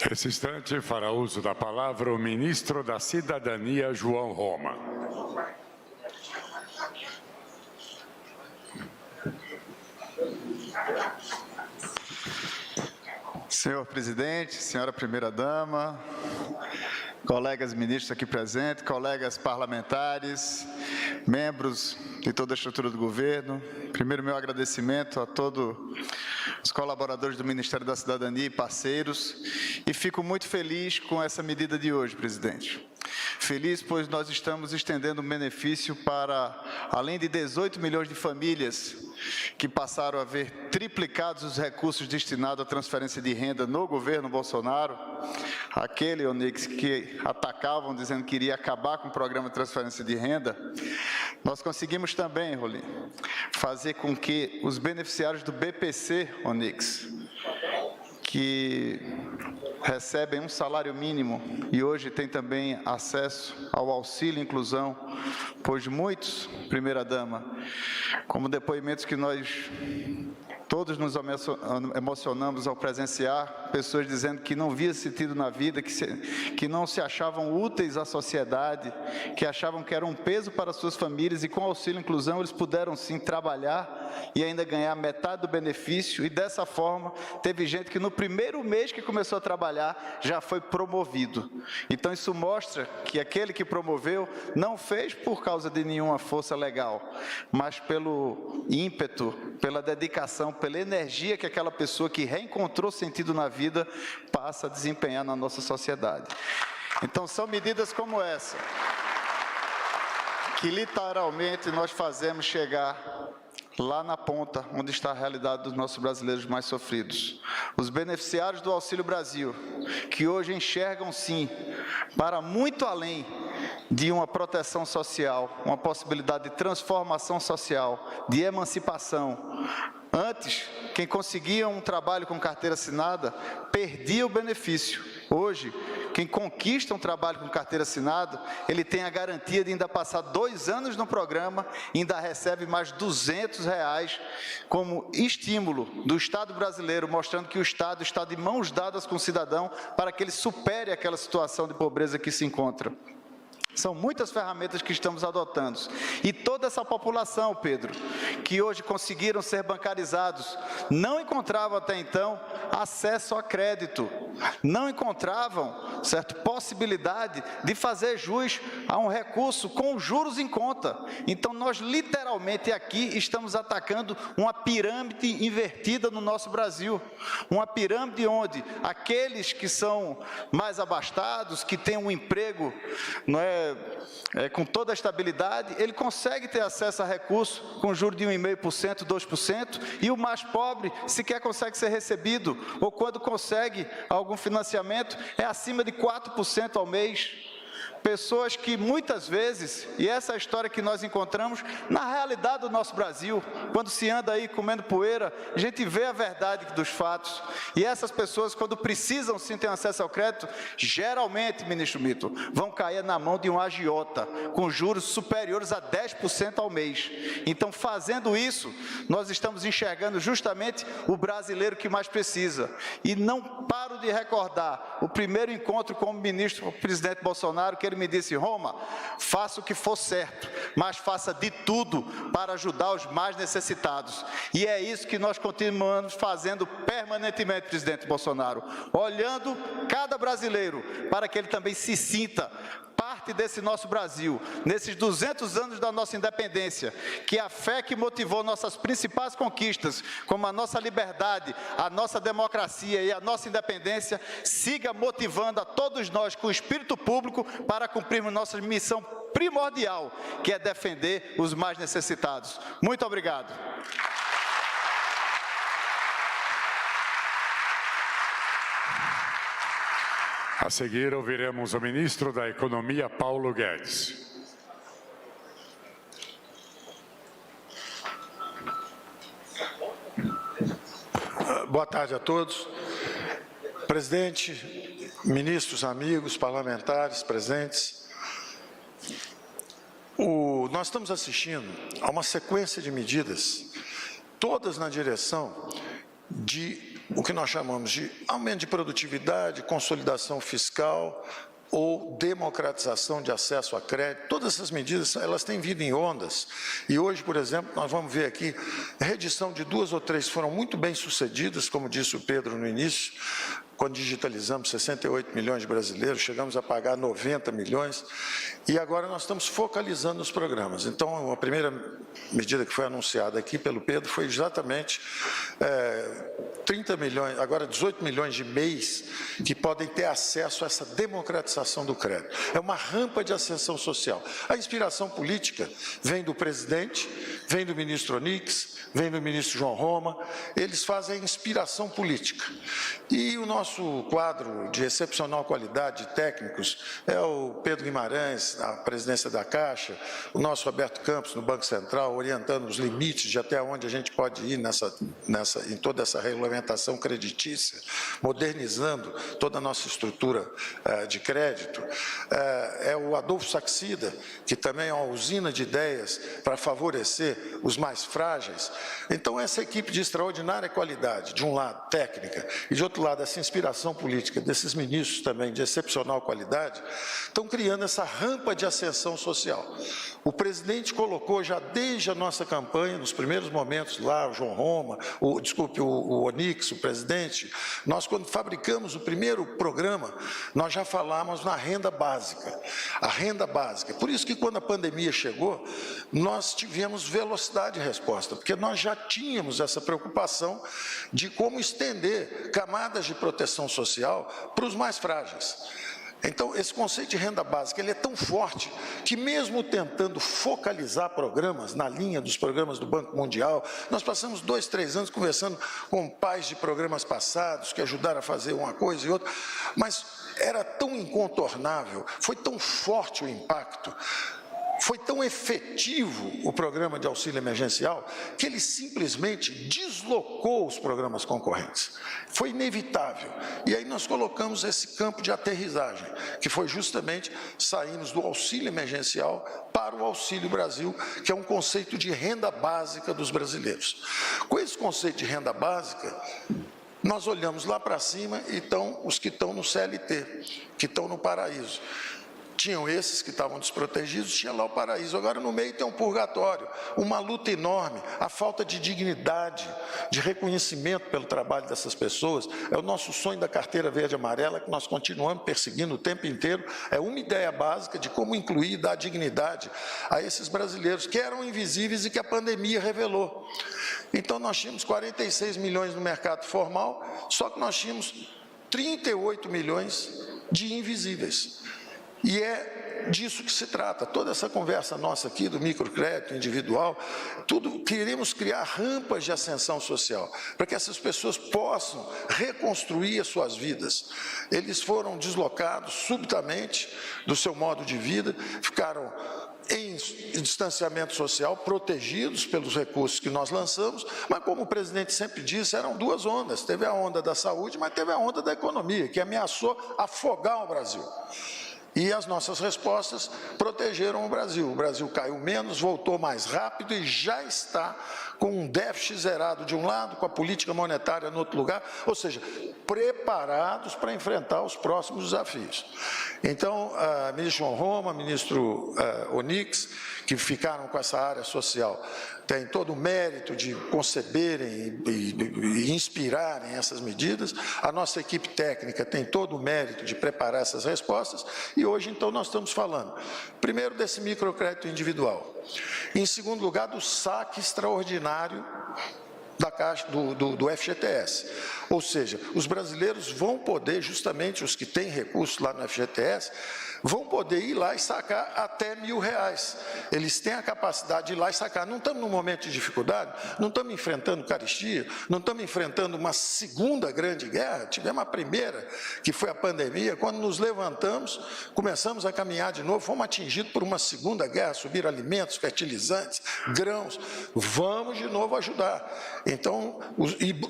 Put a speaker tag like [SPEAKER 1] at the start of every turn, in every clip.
[SPEAKER 1] Nesse instante, fará uso da palavra o ministro da Cidadania, João Roma.
[SPEAKER 2] Senhor presidente, senhora primeira-dama, colegas ministros aqui presentes, colegas parlamentares, membros de toda a estrutura do governo, primeiro meu agradecimento a todos os colaboradores do Ministério da Cidadania e parceiros, e fico muito feliz com essa medida de hoje, presidente. Feliz, pois nós estamos estendendo um benefício para, além de 18 milhões de famílias que passaram a ver triplicados os recursos destinados à transferência de renda no governo Bolsonaro, aquele, Onix, que atacavam dizendo que iria acabar com o programa de transferência de renda, nós conseguimos também, Rolim, fazer com que os beneficiários do BPC, Onix, que recebem um salário mínimo e hoje têm também acesso ao auxílio inclusão, pois muitos, primeira-dama, como depoimentos que nós todos nos emocionamos ao presenciar, pessoas dizendo que não via sentido na vida, que não se achavam úteis à sociedade, que achavam que era um peso para suas famílias, e com auxílio inclusão eles puderam sim trabalhar e ainda ganhar metade do benefício, e dessa forma teve gente que no primeiro mês que começou a trabalhar já foi promovido. Então isso mostra que aquele que promoveu não fez por causa de nenhuma força legal, mas pelo ímpeto, pela dedicação, pela energia que aquela pessoa que reencontrou sentido na vida passa a desempenhar na nossa sociedade. Então são medidas como essa que literalmente nós fazemos chegar lá na ponta, onde está a realidade dos nossos brasileiros mais sofridos. Os beneficiários do Auxílio Brasil, que hoje enxergam sim, para muito além de uma proteção social, uma possibilidade de transformação social, de emancipação. Antes, quem conseguia um trabalho com carteira assinada, perdia o benefício. Hoje, quem conquista um trabalho com carteira assinada, ele tem a garantia de ainda passar 2 anos no programa e ainda recebe mais R$200 como estímulo do Estado brasileiro, mostrando que o Estado está de mãos dadas com o cidadão para que ele supere aquela situação de pobreza que se encontra. São muitas ferramentas que estamos adotando. E toda essa população, Pedro, que hoje conseguiram ser bancarizados, não encontravam até então acesso a crédito, não encontravam, certo, possibilidade de fazer jus a um recurso com juros em conta. Então, nós literalmente aqui estamos atacando uma pirâmide invertida no nosso Brasil. Uma pirâmide onde aqueles que são mais abastados, que têm um emprego, não é, com toda a estabilidade, ele consegue ter acesso a recursos com juros de 1,5%, 2%, e o mais pobre sequer consegue ser recebido, ou quando consegue algum financiamento, é acima de 4% ao mês. Pessoas que muitas vezes, e essa é a história que nós encontramos na realidade do nosso Brasil, quando se anda aí comendo poeira, a gente vê a verdade dos fatos, e essas pessoas, quando precisam sim ter acesso ao crédito, geralmente, ministro Mito, vão cair na mão de um agiota, com juros superiores a 10% ao mês. Então, fazendo isso, nós estamos enxergando justamente o brasileiro que mais precisa. E não paro de recordar o primeiro encontro com o ministro, o presidente Bolsonaro, que ele me disse: Roma, faça o que for certo, mas faça de tudo para ajudar os mais necessitados. E é isso que nós continuamos fazendo permanentemente, presidente Bolsonaro, olhando cada brasileiro para que ele também se sinta parte desse nosso Brasil, nesses 200 anos da nossa independência, que a fé que motivou nossas principais conquistas, como a nossa liberdade, a nossa democracia e a nossa independência, siga motivando a todos nós com o espírito público para cumprirmos nossa missão primordial, que é defender os mais necessitados. Muito obrigado.
[SPEAKER 1] A seguir, ouviremos o ministro da Economia, Paulo Guedes.
[SPEAKER 3] Boa tarde a todos. Presidente, ministros, amigos, parlamentares presentes. Nós estamos assistindo a uma sequência de medidas, todas na direção de o que nós chamamos de aumento de produtividade, consolidação fiscal ou democratização de acesso a crédito. Todas essas medidas, elas têm vindo em ondas. E hoje, por exemplo, nós vamos ver aqui, a redição de 2 ou 3 foram muito bem sucedidas, como disse o Pedro no início, quando digitalizamos 68 milhões de brasileiros, chegamos a pagar 90 milhões, e agora nós estamos focalizando nos programas. Então, a primeira medida que foi anunciada aqui pelo Pedro foi exatamente 30 milhões, agora 18 milhões de MEIs que podem ter acesso a essa democratização do crédito. É uma rampa de ascensão social. A inspiração política vem do presidente, vem do ministro Onyx, vem do ministro João Roma, eles fazem a inspiração política. E o nosso quadro de excepcional qualidade de técnicos é o Pedro Guimarães, na presidência da Caixa, o nosso Roberto Campos, no Banco Central, orientando os limites de até onde a gente pode ir em toda essa regulamentação creditícia, modernizando toda a nossa estrutura de crédito. É o Adolfo Saxida, que também é uma usina de ideias para favorecer os mais frágeis. Então, essa equipe de extraordinária qualidade, de um lado, técnica, e de outro lado, essa inspiração política desses ministros também de excepcional qualidade, estão criando essa rampa de ascensão social. O presidente colocou já desde a nossa campanha, nos primeiros momentos lá, o João Roma, o Onyx, o presidente, nós quando fabricamos o primeiro programa, nós já falamos na renda básica, a renda básica. Por isso que quando a pandemia chegou, nós tivemos velocidade de resposta, porque nós já tínhamos essa preocupação de como estender camadas de proteção social para os mais frágeis. Então, esse conceito de renda básica, ele é tão forte que mesmo tentando focalizar programas na linha dos programas do Banco Mundial, nós passamos 2, 3 anos conversando com pais de programas passados que ajudaram a fazer uma coisa e outra, mas era tão incontornável, foi tão forte o impacto, foi tão efetivo o programa de auxílio emergencial que ele simplesmente deslocou os programas concorrentes. Foi inevitável. E aí nós colocamos esse campo de aterrissagem, que foi justamente sairmos do auxílio emergencial para o Auxílio Brasil, que é um conceito de renda básica dos brasileiros. Com esse conceito de renda básica, nós olhamos lá para cima e estão os que estão no CLT, que estão no paraíso. Tinham esses que estavam desprotegidos, tinha lá o paraíso. Agora, no meio tem um purgatório, uma luta enorme, a falta de dignidade, de reconhecimento pelo trabalho dessas pessoas. É o nosso sonho da carteira verde e amarela, que nós continuamos perseguindo o tempo inteiro. É uma ideia básica de como incluir e dar dignidade a esses brasileiros que eram invisíveis e que a pandemia revelou. Então, nós tínhamos 46 milhões no mercado formal, só que nós tínhamos 38 milhões de invisíveis. E é disso que se trata, toda essa conversa nossa aqui do microcrédito individual, tudo, queremos criar rampas de ascensão social, para que essas pessoas possam reconstruir as suas vidas. Eles foram deslocados subitamente do seu modo de vida, ficaram em distanciamento social, protegidos pelos recursos que nós lançamos, mas como o presidente sempre disse, eram 2 ondas, teve a onda da saúde, mas teve a onda da economia, que ameaçou afogar o Brasil. E as nossas respostas protegeram o Brasil caiu menos, voltou mais rápido e já está com um déficit zerado de um lado, com a política monetária no outro lugar, ou seja, preparados para enfrentar os próximos desafios. Então, ministro João Roma, ministro Onyx, que ficaram com essa área social, têm todo o mérito de conceberem e inspirarem essas medidas. A nossa equipe técnica tem todo o mérito de preparar essas respostas. E hoje, então, nós estamos falando, primeiro, desse microcrédito individual. Em segundo lugar, do saque extraordinário da Caixa, do FGTS. Ou seja, os brasileiros vão poder, justamente os que têm recursos lá no FGTS, vão poder ir lá e sacar até R$1.000. Eles têm a capacidade de ir lá e sacar. Não estamos num momento de dificuldade, não estamos enfrentando carestia, não estamos enfrentando uma segunda grande guerra, tivemos a primeira, que foi a pandemia. Quando nos levantamos, começamos a caminhar de novo, fomos atingidos por uma segunda guerra, subiram alimentos, fertilizantes, grãos, vamos de novo ajudar. Então,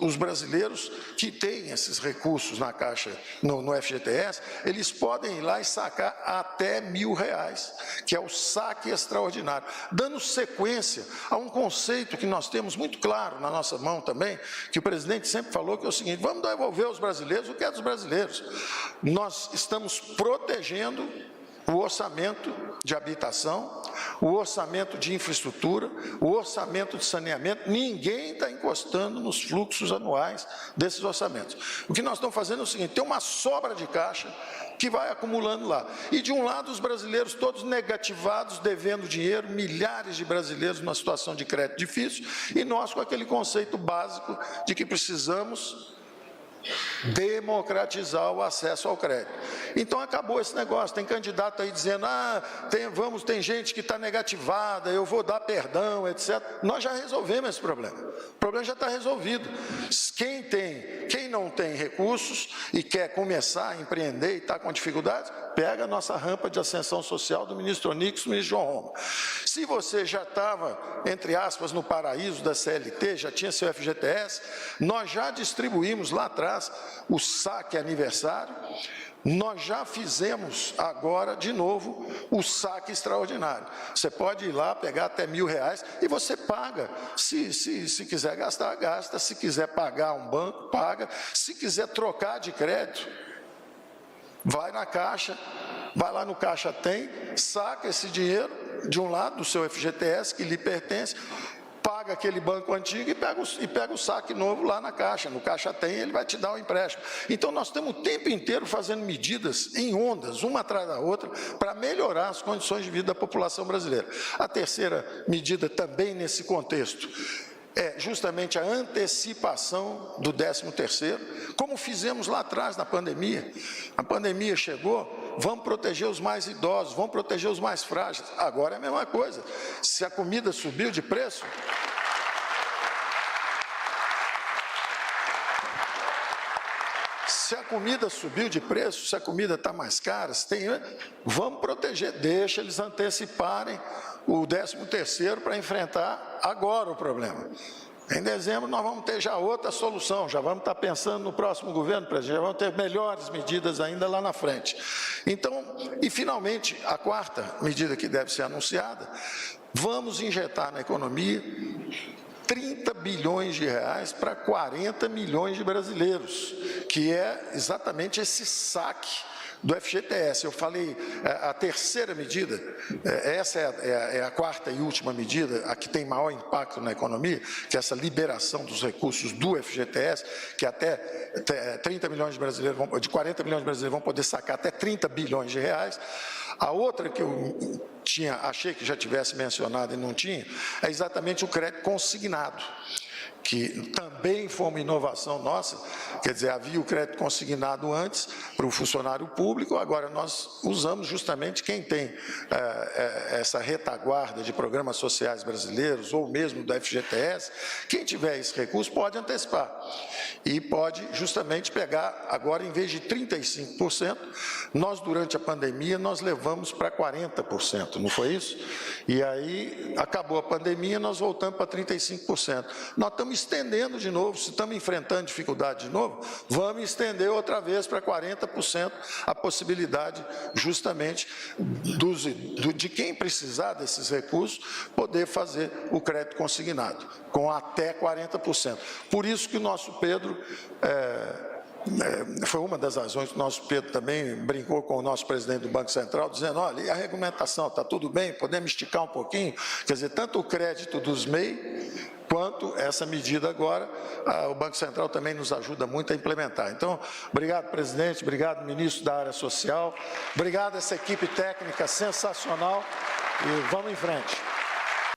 [SPEAKER 3] os brasileiros que têm esses recursos na Caixa, no FGTS, eles podem ir lá e sacar até R$1.000, que é o saque extraordinário, dando sequência a um conceito que nós temos muito claro na nossa mão também, que o presidente sempre falou, que é o seguinte: vamos devolver aos brasileiros o que é dos brasileiros. Nós estamos protegendo o orçamento de habitação, o orçamento de infraestrutura, o orçamento de saneamento. Ninguém está encostando nos fluxos anuais desses orçamentos. O que nós estamos fazendo é o seguinte: tem uma sobra de caixa que vai acumulando lá. E de um lado os brasileiros todos negativados, devendo dinheiro, milhares de brasileiros numa situação de crédito difícil, e nós com aquele conceito básico de que precisamos democratizar o acesso ao crédito. Então acabou esse negócio. Tem candidato aí dizendo: tem gente que está negativada, eu vou dar perdão, etc. Nós já resolvemos esse problema. O problema já está resolvido. Quem não tem recursos e quer começar a empreender e está com dificuldades, pega a nossa rampa de ascensão social do ministro Onix, do ministro João Roma. Se você já estava, entre aspas, no paraíso da CLT, já tinha seu FGTS, nós já distribuímos lá atrás o saque aniversário. Nós já fizemos agora, de novo, o saque extraordinário. Você pode ir lá, pegar até R$1.000 e você paga. Se quiser gastar, gasta. Se quiser pagar um banco, paga. Se quiser trocar de crédito, vai na Caixa, vai lá no Caixa Tem, saca esse dinheiro de um lado do seu FGTS, que lhe pertence, paga aquele banco antigo e pega o saque novo lá na Caixa. No Caixa Tem, ele vai te dar o empréstimo. Então, nós estamos o tempo inteiro fazendo medidas em ondas, uma atrás da outra, para melhorar as condições de vida da população brasileira. A terceira medida, também nesse contexto, é justamente a antecipação do 13º, como fizemos lá atrás na pandemia. A pandemia chegou, vamos proteger os mais idosos, vamos proteger os mais frágeis. Agora é a mesma coisa. Se a comida subiu de preço, se a comida subiu de preço, se a comida está mais cara, vamos proteger, deixa eles anteciparem o 13º para enfrentar agora o problema. Em dezembro nós vamos ter já outra solução, já vamos estar pensando no próximo governo, presidente, já vamos ter melhores medidas ainda lá na frente. Então, e finalmente, a quarta medida que deve ser anunciada, vamos injetar na economia 30 bilhões de reais para 40 milhões de brasileiros, que é exatamente esse saque do FGTS. Eu falei, a terceira medida, essa é a quarta e última medida, a que tem maior impacto na economia, que é essa liberação dos recursos do FGTS, que até 30 milhões de brasileiros, de 40 milhões de brasileiros vão poder sacar até 30 bilhões de reais. A outra que eu achei que já tivesse mencionado e não tinha, é exatamente o crédito consignado, que também foi uma inovação nossa. Quer dizer, havia o crédito consignado antes para o funcionário público, agora nós usamos justamente quem tem essa retaguarda de programas sociais brasileiros, ou mesmo do FGTS, quem tiver esse recurso pode antecipar, e pode justamente pegar, agora em vez de 35%, nós durante a pandemia nós levamos para 40%, não foi isso? E aí acabou a pandemia, nós voltamos para 35%. Nós estamos estendendo de novo, se estamos enfrentando dificuldade de novo, vamos estender outra vez para 40% a possibilidade justamente de quem precisar desses recursos poder fazer o crédito consignado, com até 40%. Por isso que o nosso Pedro, foi uma das razões que o nosso Pedro também brincou com o nosso presidente do Banco Central, dizendo: olha, e a regulamentação, está tudo bem, podemos esticar um pouquinho? Quer dizer, tanto o crédito dos MEI, quanto essa medida agora, o Banco Central também nos ajuda muito a implementar. Então, obrigado, presidente, obrigado, ministro da área social, obrigado a essa equipe técnica sensacional, e vamos em frente.